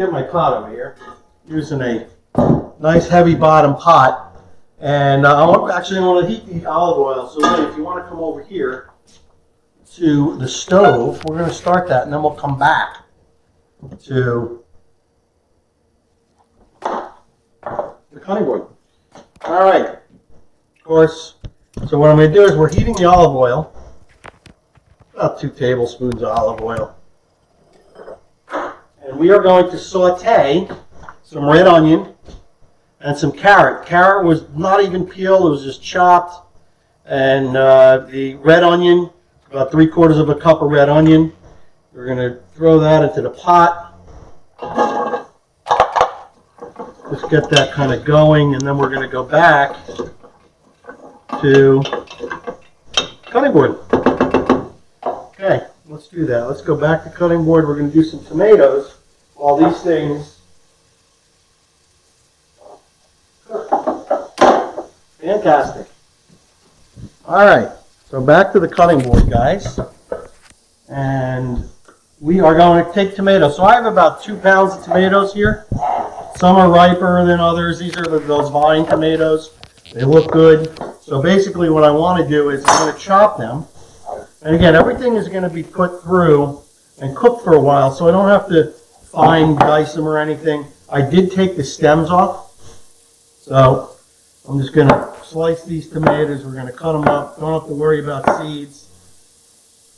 Get my pot over here, using a nice heavy bottom pot, and I want to heat the olive oil. So Lynn, if you want to come over here to the stove, we're going to start that, and then we'll come back to the cutting board. All right, of course. So what I'm going to do is we're heating the olive oil, about 2 tablespoons of olive oil. And we are going to saute some red onion and some carrot. Carrot was not even peeled, it was just chopped. And the red onion, about 3/4 cup of red onion. We're going to throw that into the pot. Just get that kind of going, and then we're going to go back to cutting board. Okay, let's do that. Let's go back to cutting board. We're going to do some tomatoes. All these things. Fantastic. All right, so back to the cutting board, guys. And we are going to take tomatoes. So I have about 2 pounds of tomatoes here. Some are riper than others. These are those vine tomatoes. They look good. So basically what I want to do is I'm going to chop them. And again, everything is going to be put through and cooked for a while, so I don't have to fine dice them or anything. I did take the stems off, so I'm just going to slice these tomatoes. We're going to cut them up. Don't have to worry about seeds.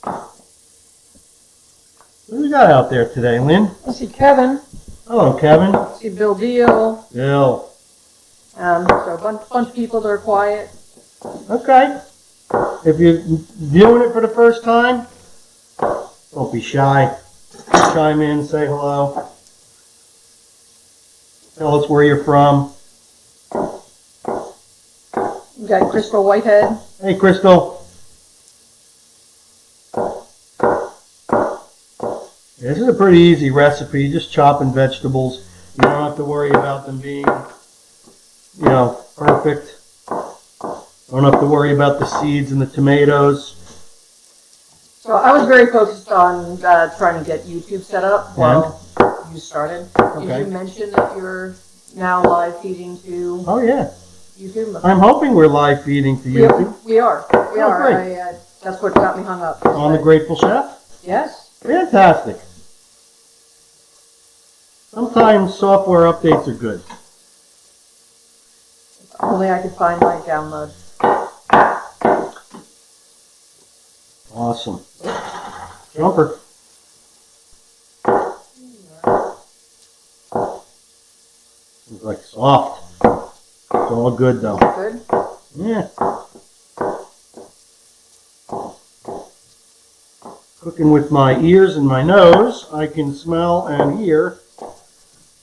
What do we got out there today, Lynn? I see Kevin. Hello, Kevin. I see Bill Deal. Bill. So a bunch of people that are quiet. Okay. If you're doing it for the first time, don't be shy. Chime in, say hello. Tell us where you're from. We got Crystal Whitehead. Hey, Crystal. This is a pretty easy recipe, just chopping vegetables. You don't have to worry about them being, perfect. Don't have to worry about the seeds and the tomatoes. So I was very focused on trying to get YouTube set up while you started. Okay. Did you mention that you're now live feeding to Oh, yeah. YouTube? I'm hoping we're live feeding to YouTube. We are. Great. That's what got me hung up. On The Grateful Chef? Yes. Fantastic. Sometimes software updates are good. Only I could find my download. Awesome. Jumper. It's like soft. It's all good though. Good? Yeah. Cooking with my ears and my nose, I can smell and hear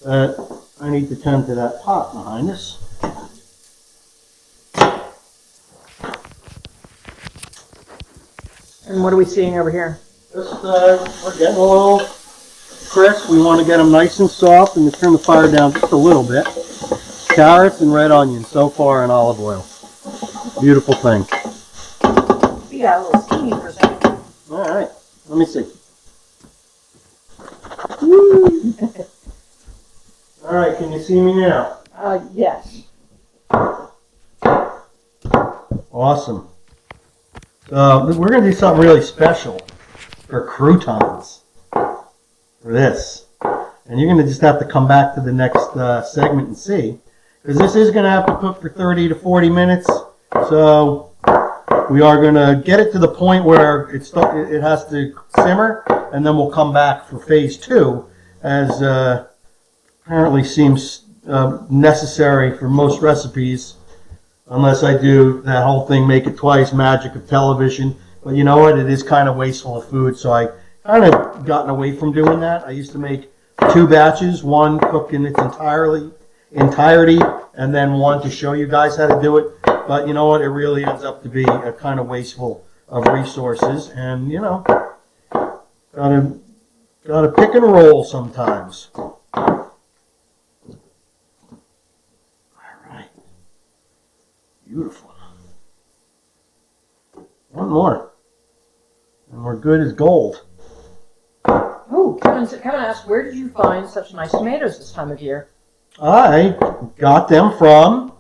that I need to tend to that pot behind us. And what are we seeing over here? Just, we're getting a little crisp. We want to get them nice and soft, and to turn the fire down just a little bit. Carrots and red onions so far in olive oil. Beautiful thing. We got a little steamy for a second. All right, let me see. All right, can you see me now? Yes. Awesome. We're going to do something really special for croutons for this. And you're going to just have to come back to the next segment and see. Because this is going to have to cook for 30 to 40 minutes. So we are going to get it to the point where it has to simmer. And then we'll come back for phase 2, as apparently seems necessary for most recipes. Unless I do that whole thing, make it twice, magic of television. But you know what? It is kind of wasteful of food, so I kind of gotten away from doing that. I used to make 2 batches, one cooked in its entirety, and then one to show you guys how to do it. But you know what? It really ends up to be a kind of wasteful of resources, and gotta pick and roll sometimes. Beautiful. One more. And we're good as gold. Oh, Kevin's Kevin asked, where did you find such nice tomatoes this time of year? I got them from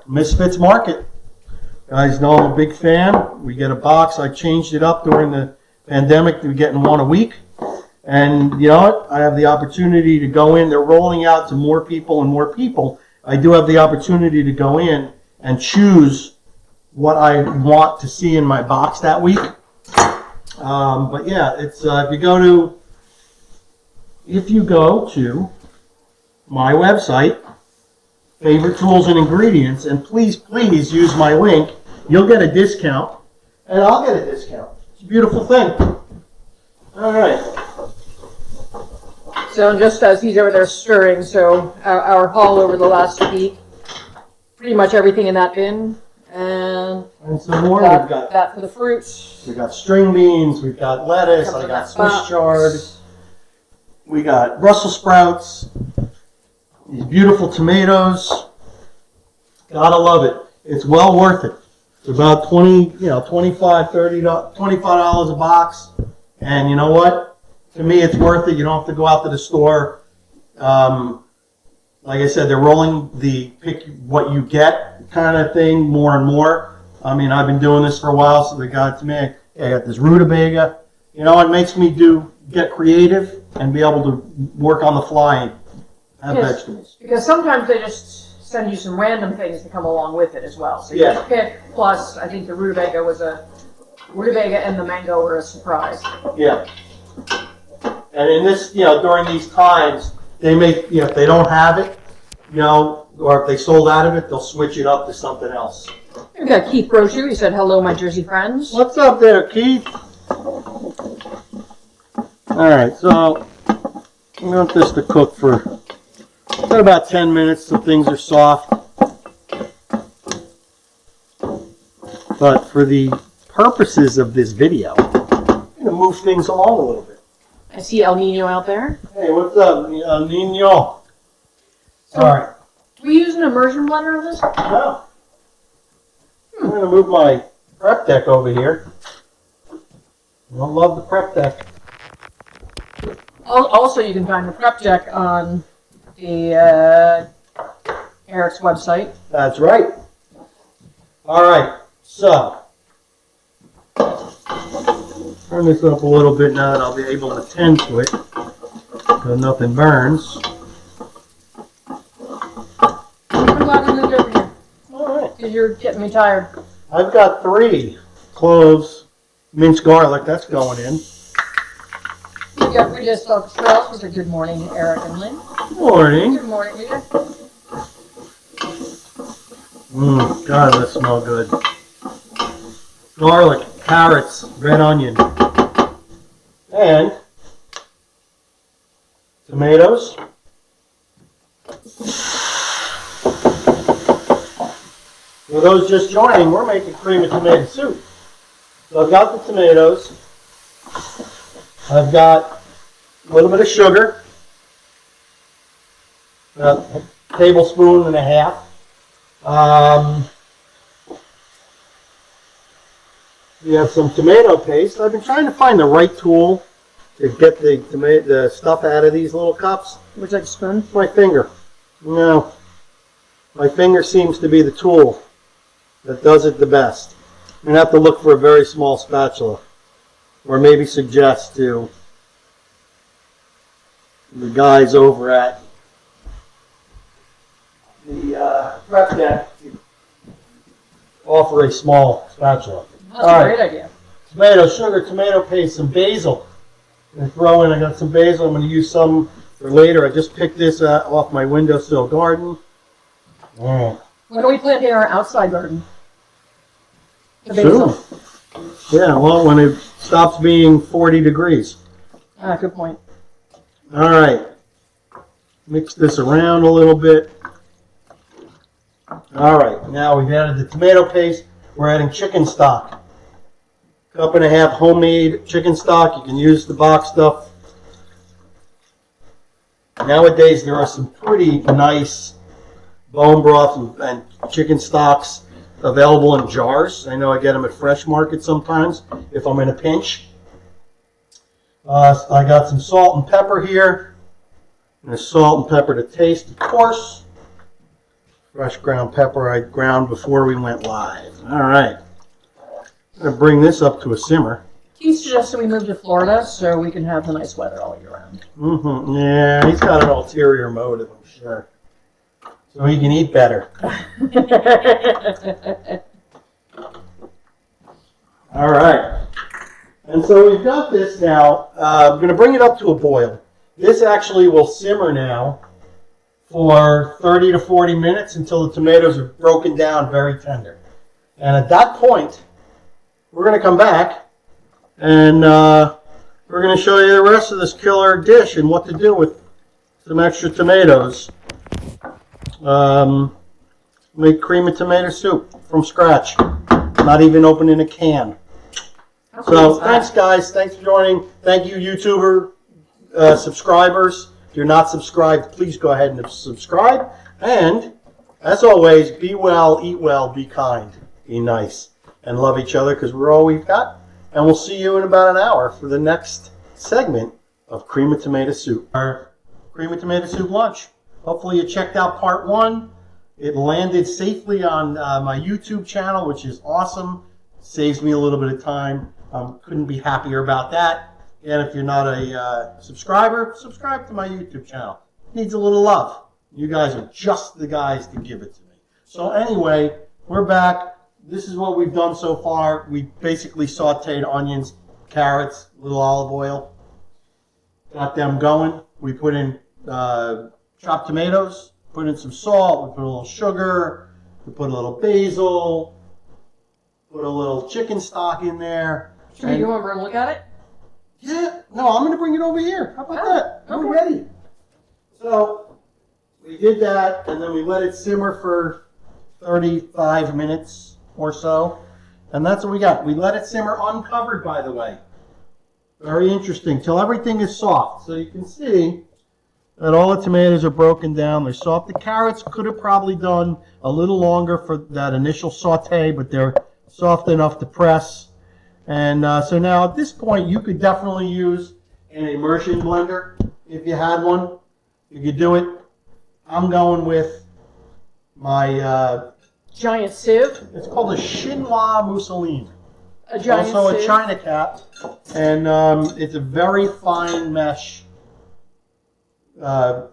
Misfits Market. Guys know I'm a big fan. We get a box. I changed it up during the pandemic to getting one a week. And you know what? I have the opportunity to go in. They're rolling out to more people and more people. I do have the opportunity to go in and choose what I want to see in my box that week. But yeah, it's if you go to my website, favorite tools and ingredients, and please use my link. You'll get a discount, and I'll get a discount. It's a beautiful thing. All right. So just as he's over there stirring, so our haul over the last week, pretty much everything in that bin, and some more. that, We've got that for the fruits. We got string beans, we've got lettuce, I got Swiss chard, we got Brussels sprouts, these beautiful tomatoes. Gotta love it. It's well worth it. It's about $25 a box. And you know what? To me, it's worth it. You don't have to go out to the store. Like I said, they're rolling the pick what you get kind of thing more and more. I mean, I've been doing this for a while, so they got it to me. I got this rutabaga. You know, it makes me get creative and be able to work on the fly and have vegetables. Because sometimes they just send you some random things to come along with it as well. So you just pick, plus I think the rutabaga and the mango were a surprise. Yeah. And in this, during these times, they make, if they don't have it, or if they sold out of it, they'll switch it up to something else. We've got Keith Brochu. He said, hello, my Jersey friends. What's up there, Keith? All right, so I want this to cook for about 10 minutes so things are soft. But for the purposes of this video, I'm going to move things along a little bit. I see El Nino out there. Hey, what's up, El Nino? So, all right. Do we use an immersion blender of this? No. I'm going to move my prep deck over here. I love the prep deck. Also, you can find the prep deck on the Eric's website. That's right. All right, so turn this up a little bit now that I'll be able to tend to it so nothing burns. I'm glad I moved over here. All right. Because you're getting me tired. I've got 3 cloves, minced garlic. That's going in. We just talked to Strauss. We said good morning, Eric and Lynn. Good morning. Good morning, Rita. God, that smells good. Garlic, carrots, red onion, and tomatoes. For those just joining, we're making cream of tomato soup. So I've got the tomatoes. I've got a little bit of sugar, about a tablespoon and a half. We have some tomato paste. I've been trying to find the right tool to get the stuff out of these little cups. Would you like a spoon? My finger. No. My finger seems to be the tool that does it the best. I'm going to have to look for a very small spatula. Or maybe suggest to the guys over at the prep deck to offer a small spatula. That's a great idea. Tomato, sugar, tomato paste, some basil. I'm going to throw in, I got some basil. I'm going to use some for later. I just picked this off my windowsill garden. All right. When do we plant in our outside garden? The basil. Soon. Yeah, well, when it stops being 40 degrees. Good point. All right. Mix this around a little bit. All right. Now we've added the tomato paste. We're adding chicken stock. 1.5 cups homemade chicken stock. You can use the box stuff. Nowadays, there are some pretty nice bone broths and chicken stocks available in jars. I know I get them at Fresh Market sometimes if I'm in a pinch. I got some salt and pepper here. And the salt and pepper to taste, of course. Fresh ground pepper I ground before we went live. All right. I'm going to bring this up to a simmer. He suggested we move to Florida so we can have the nice weather all year round. Mm-hmm. Yeah, he's got an ulterior motive, I'm sure. So he can eat better. All right. And so we've got this now. I'm going to bring it up to a boil. This actually will simmer now for 30 to 40 minutes until the tomatoes are broken down very tender. And at that point, we're going to come back and we're going to show you the rest of this killer dish and what to do with some extra tomatoes. Make cream of tomato soup from scratch, not even opening a can. So thanks, guys. Thanks for joining. Thank you, YouTuber subscribers. If you're not subscribed, please go ahead and subscribe. And as always, be well, eat well, be kind, be nice, and love each other because we're all we've got. And we'll see you in about an hour for the next segment of Cream of Tomato Soup. Our Cream of Tomato Soup lunch. Hopefully you checked out part 1. It landed safely on my YouTube channel, which is awesome. Saves me a little bit of time. Couldn't be happier about that. And if you're not a subscriber, subscribe to my YouTube channel. It needs a little love. You guys are just the guys to give it to me. So anyway, we're back. This is what we've done so far. We basically sauteed onions, carrots, a little olive oil. Got them going. We put in chopped tomatoes, put in some salt, we put a little sugar, we put a little basil, put a little chicken stock in there. Should we go over and look at it? Yeah, no, I'm going to bring it over here. How about that? Okay. We're ready. So we did that, and then we let it simmer for 35 minutes or so. And that's what we got. We let it simmer uncovered, by the way. Very interesting, till everything is soft. So you can see that all the tomatoes are broken down. They're soft. The carrots could have probably done a little longer for that initial saute, but they're soft enough to press. And so now at this point, you could definitely use an immersion blender if you had one. You could do it. I'm going with my giant sieve. It's called a Chinois mousseline. A giant also sieve. a China cat, and it's a very fine mesh. Fine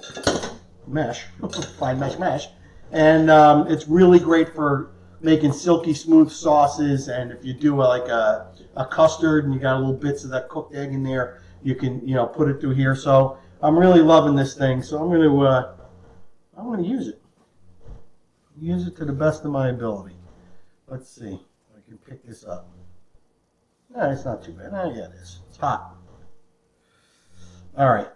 mesh, and it's really great for making silky smooth sauces. And if you do like a custard and you got little bits of that cooked egg in there, you can put it through here. So I'm really loving this thing. So I'm going to use it. Use it to the best of my ability. Let's see if I can pick this up. No, it's not too bad. Oh, yeah, it is. It's hot. All right.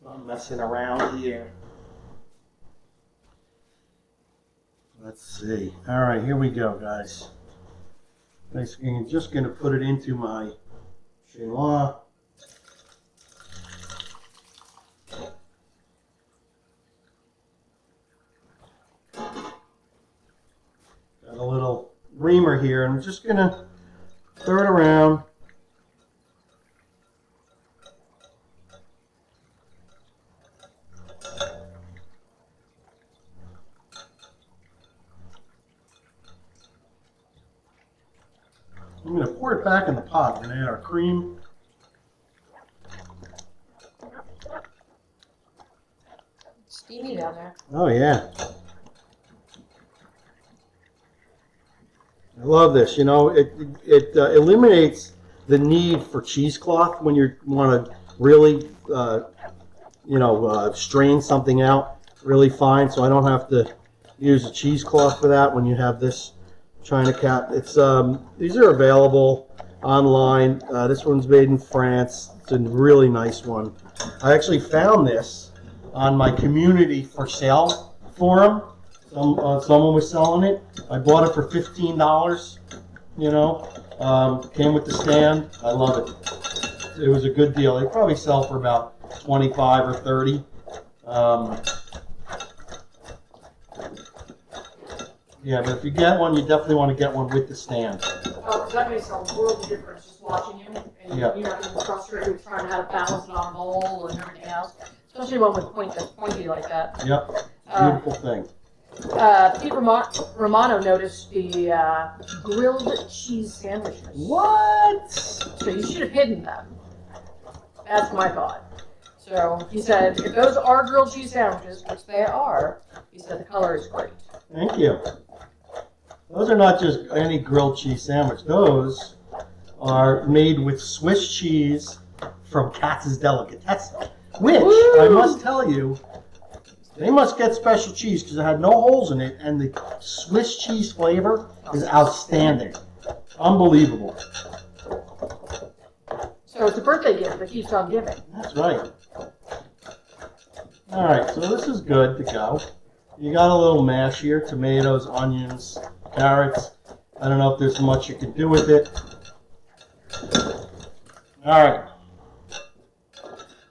I'm messing around here. Let's see. All right, here we go, guys. Basically, I'm just going to put it into my chinois. Got a little reamer here, and I'm just going to throw it around. I'm going to pour it back in the pot and add our cream. Steamy down there. Oh, yeah. I love this. You know, it eliminates the need for cheesecloth when you want to really, strain something out really fine. So I don't have to use a cheesecloth for that when you have this China cat. It's these are available online. This one's made in France. It's a really nice one. I actually found this on my community for sale forum. Someone was selling it. I bought it for $15. Came with the stand. I love it. It was a good deal. They probably sell for about 25 or 30. Yeah, but if you get one, you definitely want to get one with the stand. Oh, because that makes a world of difference just watching you. Yeah. you're not getting frustrated with trying to how to balance it on a bowl and everything else. Especially one with point that's pointy like that. Yep. Beautiful thing. Pete Romano noticed the grilled cheese sandwiches. What? So you should have hidden them. That's my thought. So he said, if those are grilled cheese sandwiches, which they are, he said the color is great. Thank you. Those are not just any grilled cheese sandwich. Those are made with Swiss cheese from Katz's Delicatessen, which I must tell you, they must get special cheese because it had no holes in it, and the Swiss cheese flavor is outstanding. Unbelievable. So it's a birthday gift that keeps on giving. That's right. All right, so this is good to go. You got a little mash here, tomatoes, onions, carrots. I don't know if there's much you can do with it. All right.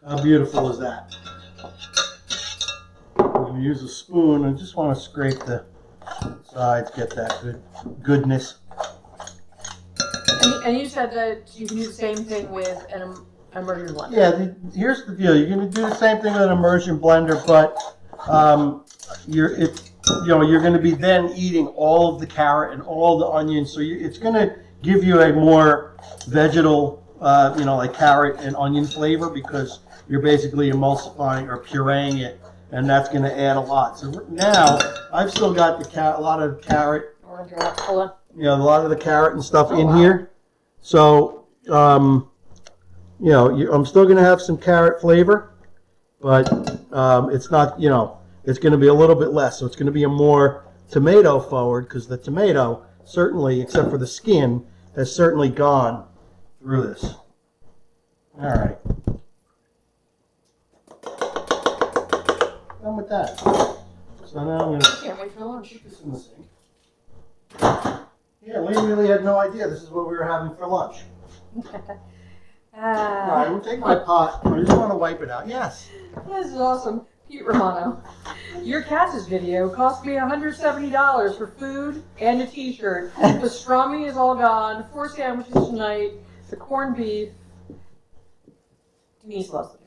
How beautiful is that? I'm going to use a spoon. I just want to scrape the sides, get that goodness. And you said that you can do the same thing with an immersion blender. Yeah, here's the deal. You're going to do the same thing with an immersion blender, but you're going to be then eating all of the carrot and all the onions. So it's going to give you a more vegetal, like carrot and onion flavor because you're basically emulsifying or pureeing it, and that's going to add a lot. So now I've still got a lot of carrot. A lot of the carrot and stuff in here. So, I'm still going to have some carrot flavor, but it's not, it's going to be a little bit less. So it's going to be a more tomato forward because the tomato certainly, except for the skin, has certainly gone through this. All right. Done with that. So now I'm going to Can't wait for lunch. put this in the sink. Yeah, we really had no idea this is what we were having for lunch. All right, we'll take my pot. I just want to wipe it out. Yes. This is awesome. Pete Romano. Your Katz's video cost me $170 for food and a t-shirt. The pastrami is all gone. 4 sandwiches tonight. The corned beef. Denise loves it.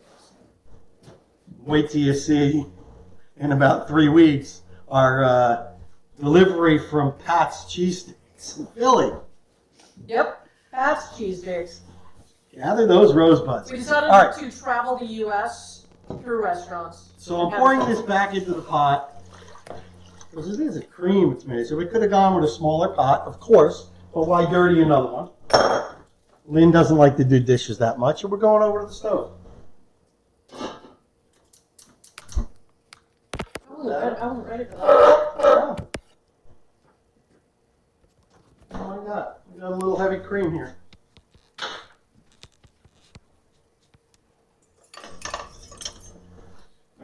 Wait till you see in about 3 weeks our delivery from Pat's Cheese Sticks in Philly. Yep. Pat's cheese sticks. Gather those rosebuds. We decided All right. to travel the U.S. through restaurants. So I'm pouring this back into the pot. Because it is a cream it's made. So we could have gone with a smaller pot, of course. But why dirty another one? Lynn doesn't like to do dishes that much. So we're going over to the stove. I wasn't ready for that. Oh my God. We got a little heavy cream here.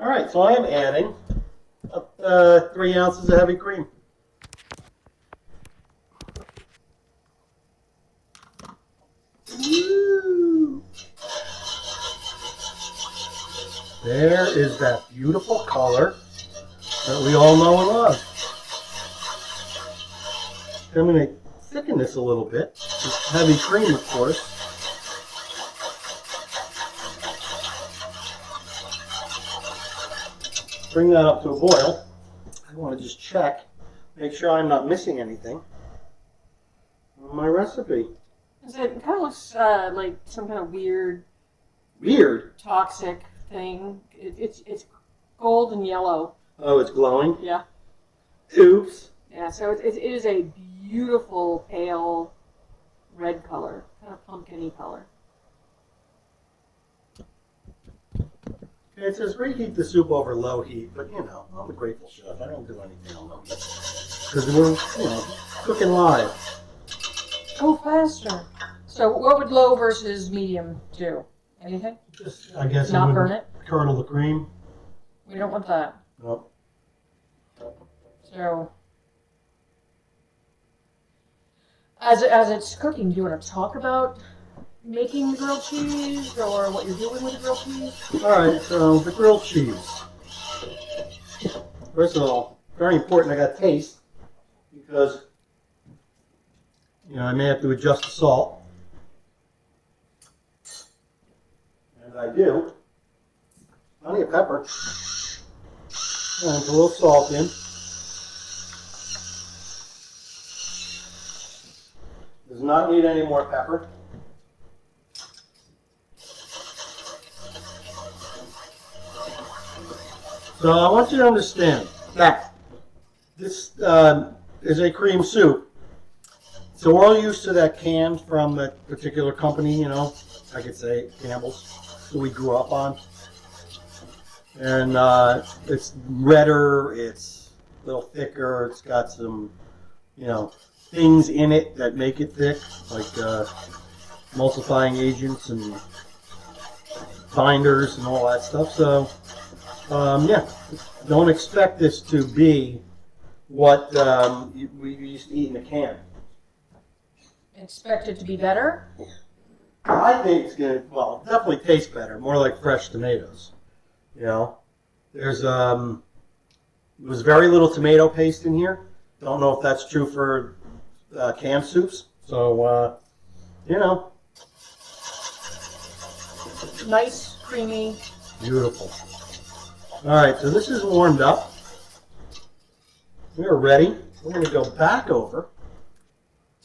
All right, so I am adding 3 ounces of heavy cream. Woo. There is that beautiful color that we all know and love. I'm going to thicken this a little bit. It's heavy cream, of course. Bring that up to a boil. I want to just check, make sure I'm not missing anything on my recipe. It kind of looks like some kind of weird, toxic thing. It's gold and yellow. Oh, it's glowing? Yeah. Oops. Yeah, so it is a beautiful pale red color, kind of pumpkin-y color. It says reheat the soup over low heat, but I'm a grateful chef. I don't do anything on low heat. Because we're, cooking live. Go faster. So what would low versus medium do? Anything? Just, I guess, Not burn it? Curdle the cream. We don't want that. Nope. So, as it's cooking, do you want to talk about making the grilled cheese or what you're doing with the grilled cheese? All right, so the grilled cheese. First of all, very important, I got taste because, I may have to adjust the salt. and I do, plenty of pepper, and a little salt in. Does not need any more pepper. So I want you to understand that this is a cream soup. So we're all used to that can from that particular company, you know, I could say Campbell's, that we grew up on. And it's redder, it's a little thicker, it's got some, you know, things in it that make it thick, like emulsifying agents and binders and all that stuff. So, yeah, don't expect this to be what we used to eat in a can. Expect it to be better? I think it's going to, well, definitely taste better, more like fresh tomatoes. You know, there's very little tomato paste in here. Don't know if that's true for canned soups. So, you know. Nice, creamy. Beautiful. All right, so this is warmed up. We're ready. We're going to go back over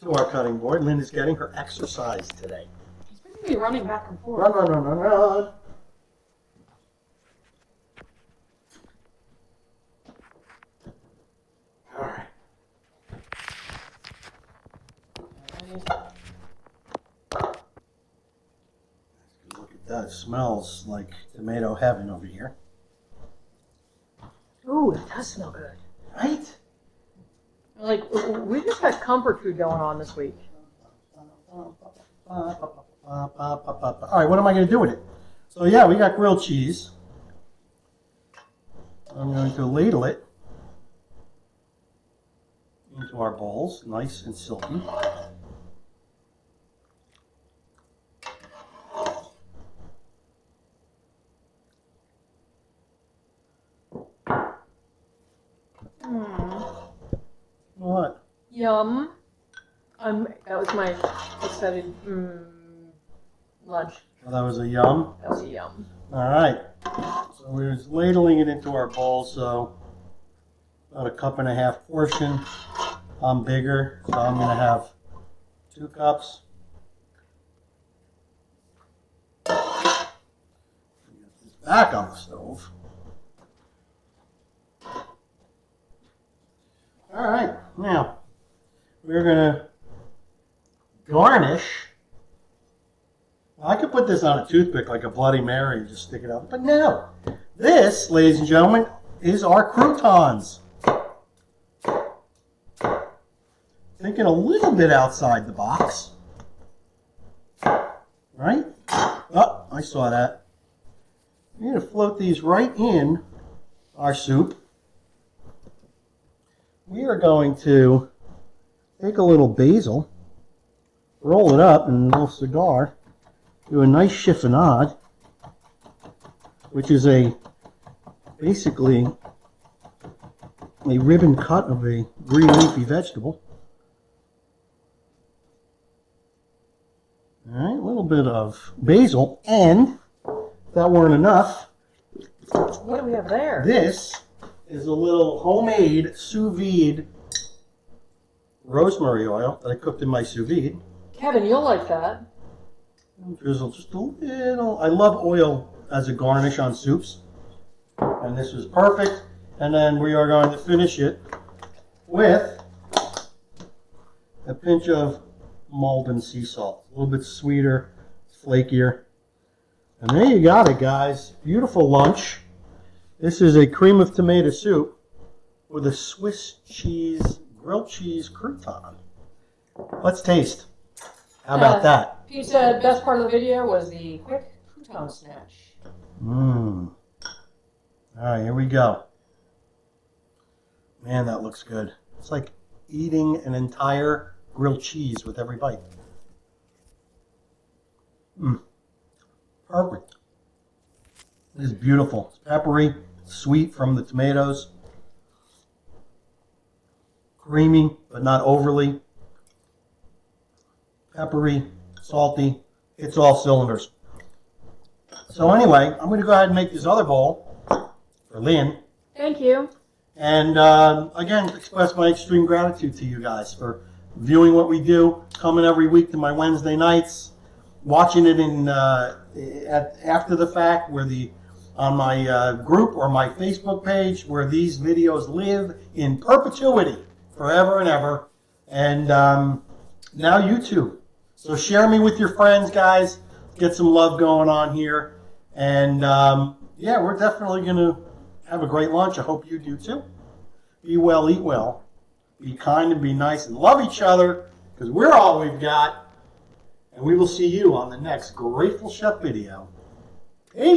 to our cutting board. Lynn is getting her exercise today. He's going to be running back and forth. Run, run, run, run, run. All right. Look at that. It smells like tomato heaven over here. Ooh, it does smell good. Right? Like, we just had comfort food going on this week. All right, what am I going to do with it? So, yeah, we got grilled cheese. I'm going to ladle it into our bowls, nice and silky. What? Yum. That was my excited lunch. Well, that was a yum. That was a yum. All right. So we're just ladling it into our bowl. So about a cup and a half portion. I'm bigger, so I'm going to have 2 cups. Get this back on the stove. All right. Now we're going to garnish. I could put this on a toothpick like a Bloody Mary and just stick it out. But no. This, ladies and gentlemen, is our croutons. Thinking a little bit outside the box. Right? Oh, I saw that. We're going to float these right in our soup. We are going to take a little basil, roll it up in a little cigar, do a nice chiffonade, which is basically a ribbon cut of a green leafy vegetable. All right, a little bit of basil, and if that weren't enough, What do we have there? this is a little homemade sous vide rosemary oil that I cooked in my sous vide. Kevin, you'll like that. Drizzle just a little. I love oil as a garnish on soups, and this was perfect. And then we are going to finish it with a pinch of Maldon sea salt. A little bit sweeter, flakier. And there you got it, guys. Beautiful lunch. This is a cream of tomato soup with a Swiss cheese, grilled cheese crouton. Let's taste. How about that? Pete said best part of the video was the quick crouton snatch. Mmm. All right, here we go. Man, that looks good. It's like eating an entire grilled cheese with every bite. Mmm. Perfect. It is beautiful. It's peppery, sweet from the tomatoes. Creamy, but not overly. Peppery, salty. It's all cylinders. So anyway, I'm going to go ahead and make this other bowl for Lynn. Thank you. And again, express my extreme gratitude to you guys for viewing what we do, coming every week to my Wednesday nights, watching it in after the fact, on my group or my Facebook page, where these videos live in perpetuity, forever and ever. And now YouTube. So share me with your friends, guys. Get some love going on here. And yeah, we're definitely going to have a great lunch. I hope you do too. Be well, eat well. Be kind and be nice and love each other, because we're all we've got. And we will see you on the next Grateful Chef video.